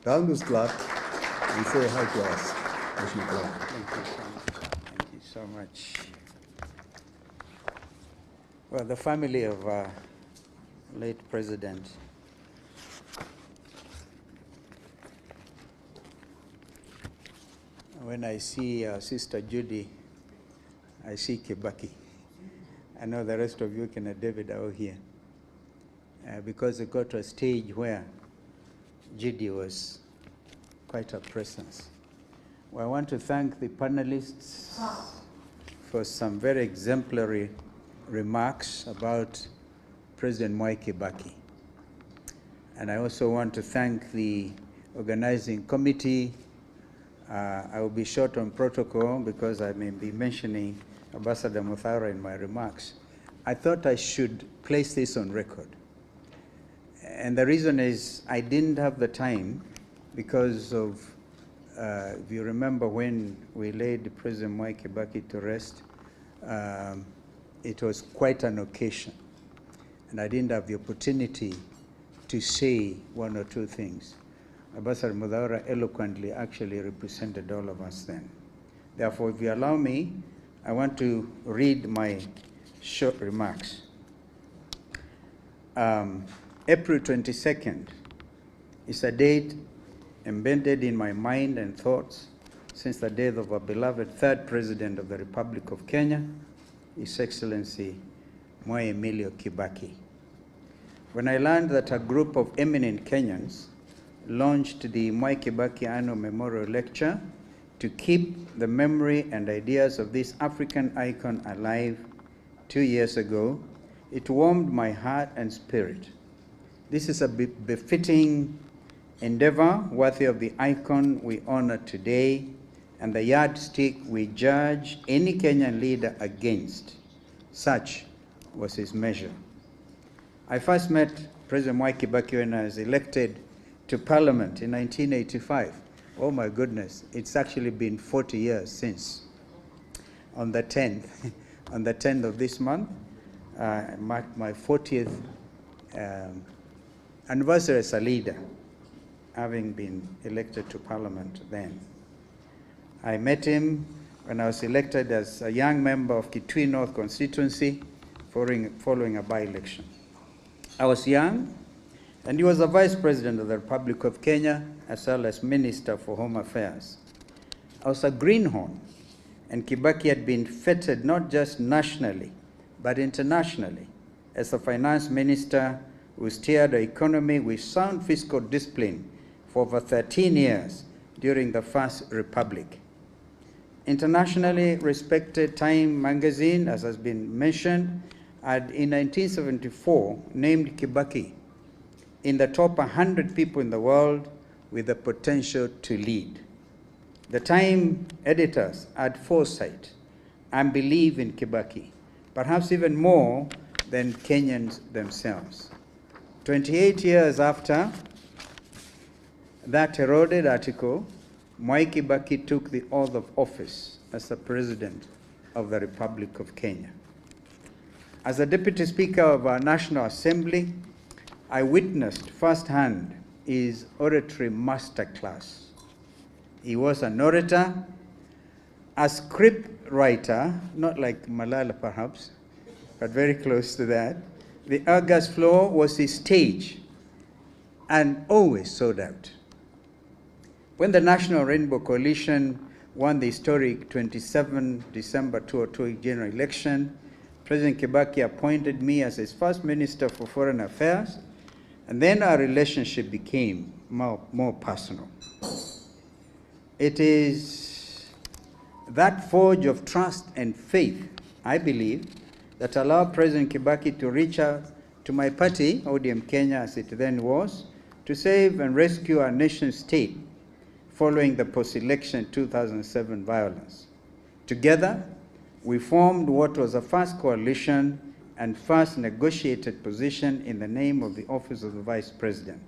Round this clock, we say high class. Thank you so much. Well, the family of late President when I see Sister Judy, I see Kibaki. I know the rest of you can David are here because it got to a stage where Judy was quite a presence. Well, I want to thank the panelists for some very exemplary remarks about President Mwai Kibaki. And I also want to thank the organizing committee. I will be short on protocol because I may be mentioning Ambassador Muthara in my remarks. I thought I should place this on record. And the reason is I didn't have the time because of, if you remember when we laid President Mwai Kibaki to rest, it was quite an occasion. And I didn't have the opportunity to say one or two things. Ambassador Muthara eloquently actually represented all of us then. Therefore, if you allow me, I want to read my short remarks. April 22nd is a date embedded in my mind and thoughts since the death of our beloved third President of the Republic of Kenya, His Excellency Mwai Emilio Kibaki. When I learned that a group of eminent Kenyans launched the Mwai Kibaki Annual Memorial Lecture to keep the memory and ideas of this African icon alive 2 years ago, it warmed my heart and spirit. This is a befitting endeavor worthy of the icon we honor today and the yardstick we judge any Kenyan leader against. Such was his measure. I first met President Mwai Kibaki when I was elected to Parliament in 1985. Oh my goodness, it's actually been 40 years since. On the 10th of this month, marked my 40th anniversary as a leader, having been elected to Parliament then. I met him when I was elected as a young member of Kitui North constituency following a by-election. I was young, and he was the Vice President of the Republic of Kenya, as well as Minister for Home Affairs. I was a greenhorn, and Kibaki had been feted not just nationally, but internationally, as a finance minister who steered the economy with sound fiscal discipline for over 13 years during the First Republic. Internationally respected Time magazine, as has been mentioned, had in 1974 named Kibaki in the top 100 people in the world with the potential to lead. The Time editors had foresight and believe in Kibaki, perhaps even more than Kenyans themselves. 28 years after that heralded article, Mwai Kibaki took the oath of office as the President of the Republic of Kenya. As the Deputy Speaker of our National Assembly, I witnessed firsthand his oratory masterclass. He was an orator, a script writer, not like Malala perhaps, but very close to that. The august floor was his stage and always sold out. When the National Rainbow Coalition won the historic 27 December 2002 general election, President Kibaki appointed me as his first Minister for Foreign Affairs, and then our relationship became more personal. It is that forge of trust and faith, I believe, that allowed President Kibaki to reach out to my party, ODM Kenya as it then was, to save and rescue our nation state following the post-election 2007 violence. Together, we formed what was the first coalition and first negotiated position in the name of the Office of the Vice President.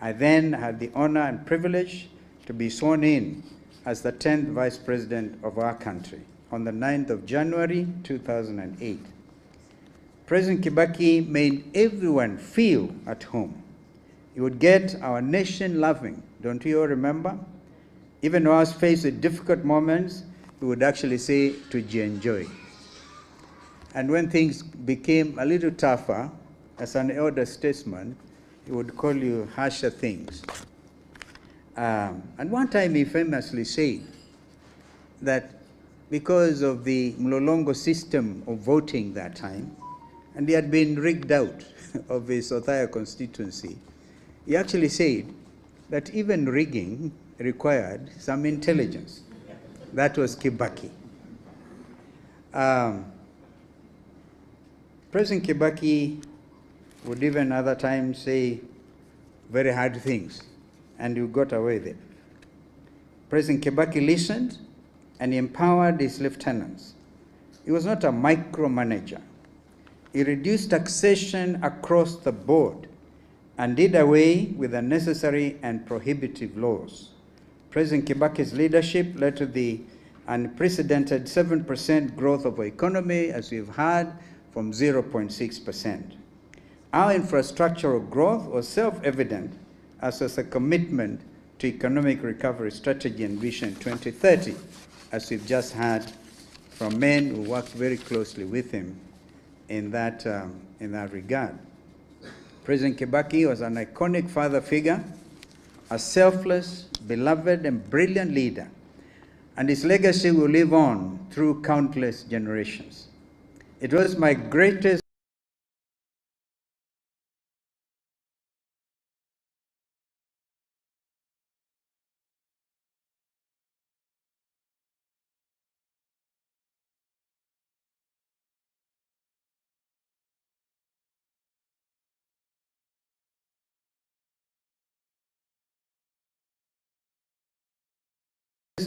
I then had the honor and privilege to be sworn in as the 10th Vice President of our country on the 9th of January 2008. President Kibaki made everyone feel at home. He would get our nation loving. Don't you all remember? Even when I was faced with difficult moments, he would actually say to enjoy. And when things became a little tougher, as an elder statesman, he would call you harsher things. And one time he famously said that because of the Mlolongo system of voting that time, and he had been rigged out of his Othaya constituency, he actually said that even rigging required some intelligence. That was Kibaki. President Kibaki would even other times say very hard things, and you got away with it. President Kibaki listened and he empowered his lieutenants. He was not a micromanager. He reduced taxation across the board and did away with unnecessary and prohibitive laws. President Kibaki's leadership led to the unprecedented 7% growth of our economy, as we've heard, from 0.6%. Our infrastructural growth was self-evident, as was a commitment to economic recovery strategy and Vision 2030, as we've just heard from men who worked very closely with him in that regard. President Kibaki was an iconic father figure, a selfless, beloved, and brilliant leader, and his legacy will live on through countless generations. It was my greatest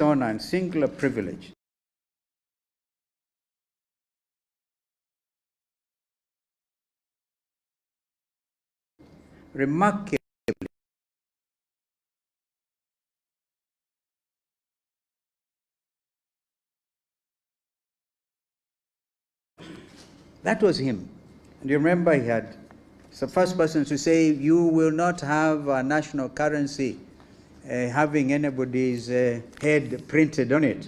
honor and singular privilege remarkably that was him. And you remember he's the first person to say, you will not have a national currency having anybody's head printed on it.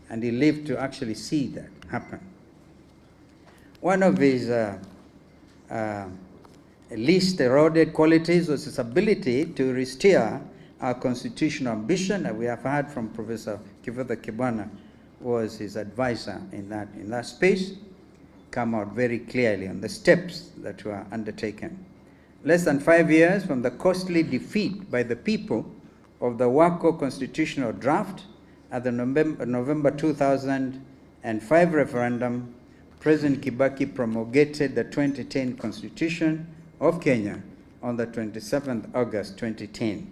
And he lived to actually see that happen. One of his least eroded qualities was his ability to restore our constitutional ambition, and we have heard from Professor Kivutha Kibwana, was his advisor in that space, come out very clearly on the steps that were undertaken. Less than 5 years from the costly defeat by the people of the Wako constitutional draft at the November 2005 referendum, President Kibaki promulgated the 2010 Constitution of Kenya on the 27th August 2010.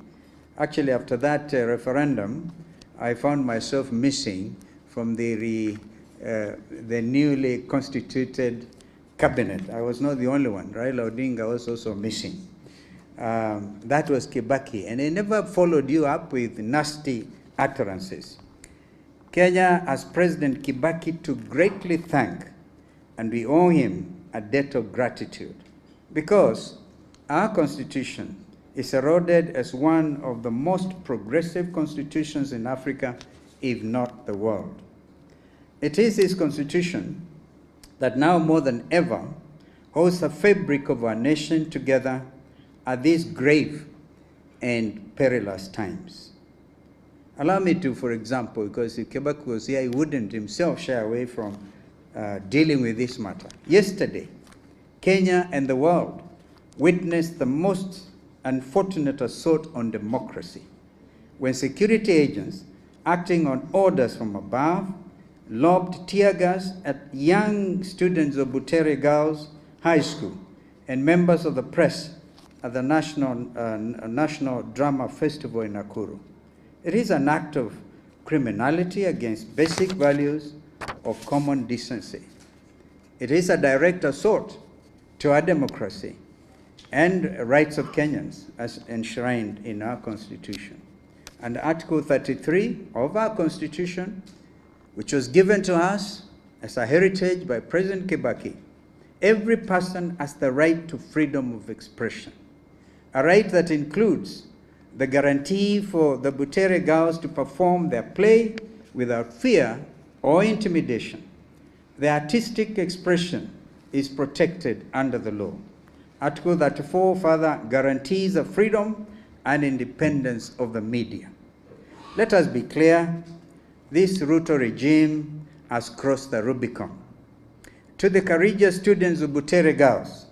Actually, after that referendum, I found myself missing from the newly constituted cabinet. I was not the only one. Raila Odinga was also missing. That was Kibaki, and he never followed you up with nasty utterances. Kenya has President Kibaki to greatly thank, and we owe him a debt of gratitude, because our constitution is heralded as one of the most progressive constitutions in Africa, if not the world. It is this constitution that now more than ever holds the fabric of our nation together at these grave and perilous times. Allow me to, for example, because if Kibaki was here, he wouldn't himself shy away from dealing with this matter. Yesterday, Kenya and the world witnessed the most unfortunate assault on democracy, when security agents, acting on orders from above, lobbed tear gas at young students of Butere Girls High School and members of the press at the National Drama Festival in Nakuru. It is an act of criminality against basic values of common decency. It is a direct assault to our democracy and rights of Kenyans as enshrined in our Constitution. And Article 33 of our Constitution, which was given to us as a heritage by President Kibaki, every person has the right to freedom of expression. a right that includes the guarantee for the Butere girls to perform their play without fear or intimidation. The artistic expression is protected under the law. Article 34 further guarantees the freedom and independence of the media. Let us be clear, this Ruto regime has crossed the Rubicon. To the courageous students of Butere girls,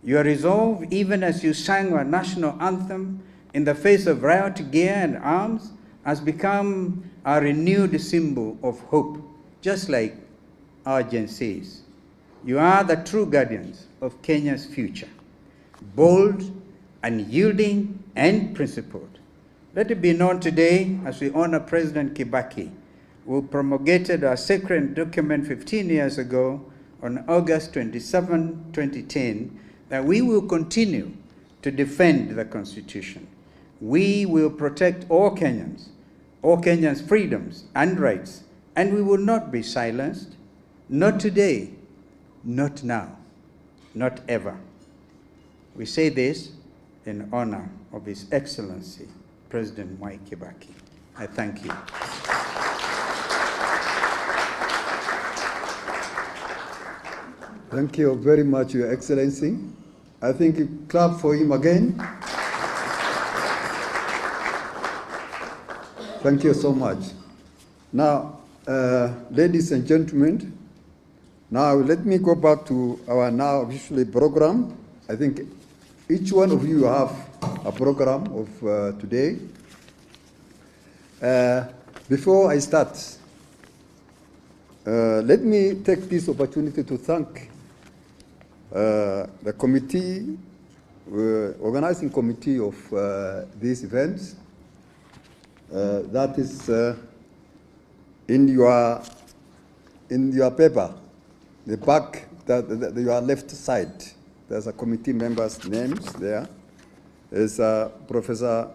your resolve, even as you sang our national anthem in the face of riot gear and arms, has become a renewed symbol of hope, just like our Gen Zs. You are the true guardians of Kenya's future, bold, unyielding, and principled. Let it be known today, as we honor President Kibaki, who promulgated our sacred document 15 years ago on August 27, 2010, that we will continue to defend the Constitution. We will protect all Kenyans' freedoms and rights, and we will not be silenced, not today, not now, not ever. We say this in honor of His Excellency, President Mwai Kibaki. I thank you. Thank you very much, Your Excellency. I think you clap for him again. Thank you so much. Now, ladies and gentlemen, now let me go back to our now officially program. I think each one of you have a program of today. Before I start, let me take this opportunity to thank the committee, organizing committee of these events. That is in your paper, the back, your left side. There's a committee member's names there. There's Professor